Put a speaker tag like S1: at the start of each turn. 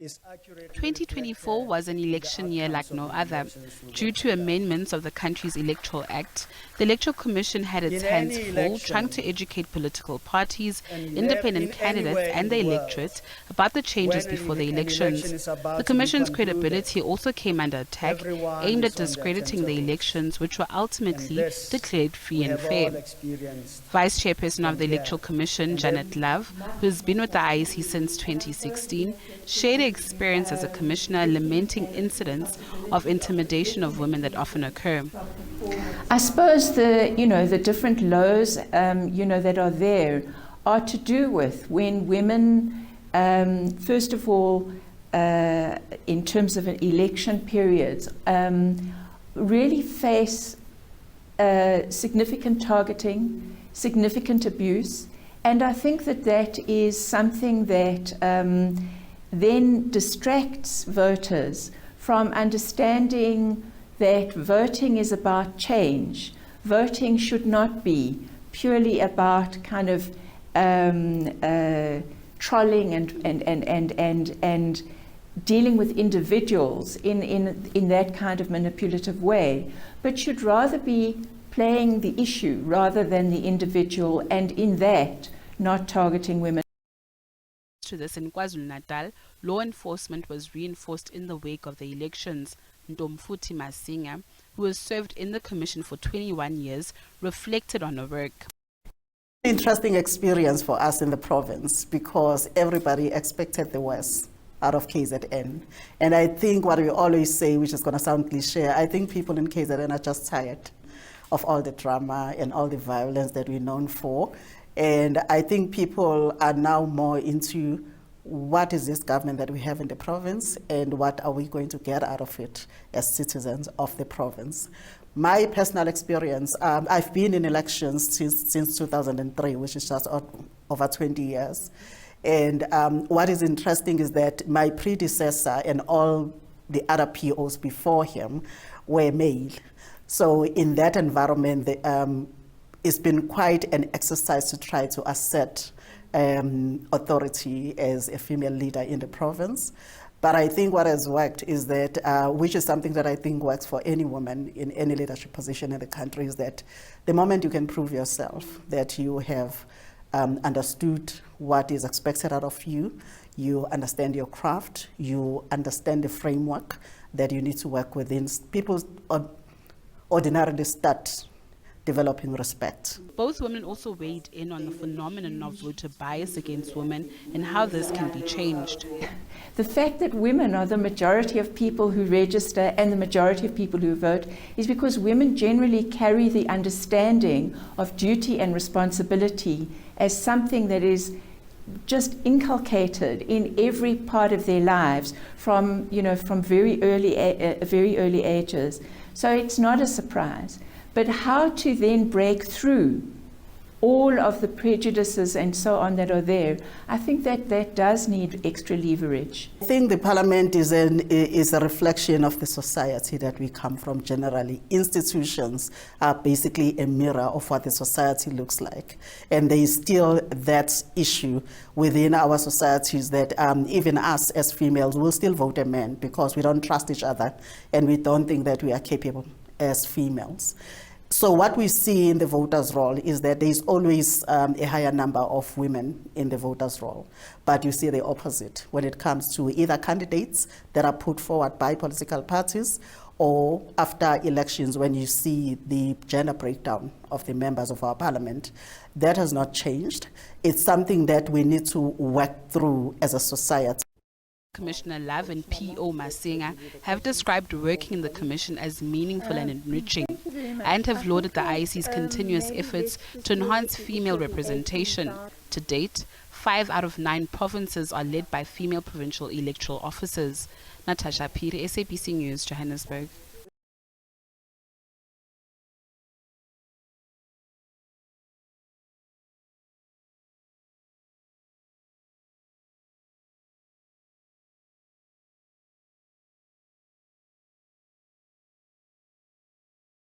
S1: 2024 was an election year like no other. Due to amendments of the country's Electoral Act, the Electoral Commission had its hands full trying to educate political parties, independent candidates and the electorate about the changes before the elections. The Commission's credibility also came under attack, aimed at discrediting the elections, which were ultimately declared free and fair. Vice Chairperson of the Electoral Commission, Janet Love, who has been with the IEC since 2016, shared her experience as a commissioner, lamenting incidents of intimidation of women that often occur.
S2: I suppose the different lows that are there are to do with when women, first of all, in terms of an election periods, really face significant targeting, significant abuse, and I think that is something that then distracts voters from understanding that voting is about change. Voting should not be purely about kind of trolling and dealing with individuals in that kind of manipulative way, but should rather be playing the issue rather than the individual, and in that not targeting women.
S1: To this, in KwaZulu-Natal, law enforcement was reinforced in the wake of the elections. Ntomfuthi Masinga, who has served in the commission for 21 years, reflected on her work.
S3: Interesting experience for us in the province because everybody expected the worst out of KZN. And I think what we always say, which is going to sound cliche, I think people in KZN are just tired of all the drama and all the violence that we're known for. And I think people are now more into what is this government that we have in the province and what are we going to get out of it as citizens of the province. My personal experience, I've been in elections since 2003, which is just over 20 years. And what is interesting is that my predecessor and all the other POs before him were male. So in that environment, it's been quite an exercise to try to assert authority as a female leader in the province. But I think what has worked is that, which is something that I think works for any woman in any leadership position in the country, is that the moment you can prove yourself that you have understood what is expected out of you, you understand your craft, you understand the framework that you need to work within, people ordinarily start developing respect.
S1: Both women also weighed in on the phenomenon of voter bias against women and how this can be changed.
S2: The fact that women are the majority of people who register and the majority of people who vote is because women generally carry the understanding of duty and responsibility as something that is just inculcated in every part of their lives from very early ages. So it's not a surprise. But how to then break through all of the prejudices and so on that are there, I think that does need extra leverage.
S3: I think the parliament is a reflection of the society that we come from generally. Institutions are basically a mirror of what the society looks like. And there is still that issue within our societies that even us as females will still vote a man because we don't trust each other and we don't think that we are capable as females. So what we see in the voters' roll is that there is always a higher number of women in the voters' roll. But you see the opposite when it comes to either candidates that are put forward by political parties or after elections when you see the gender breakdown of the members of our parliament. That has not changed. It's something that we need to work through as a society.
S1: Commissioner Love and P.O. Masinga have described working in the Commission as meaningful and enriching and have lauded the IEC's continuous efforts to enhance female representation. To date, 5 out of 9 provinces are led by female provincial electoral officers. Natasha Phiri, SABC News, Johannesburg.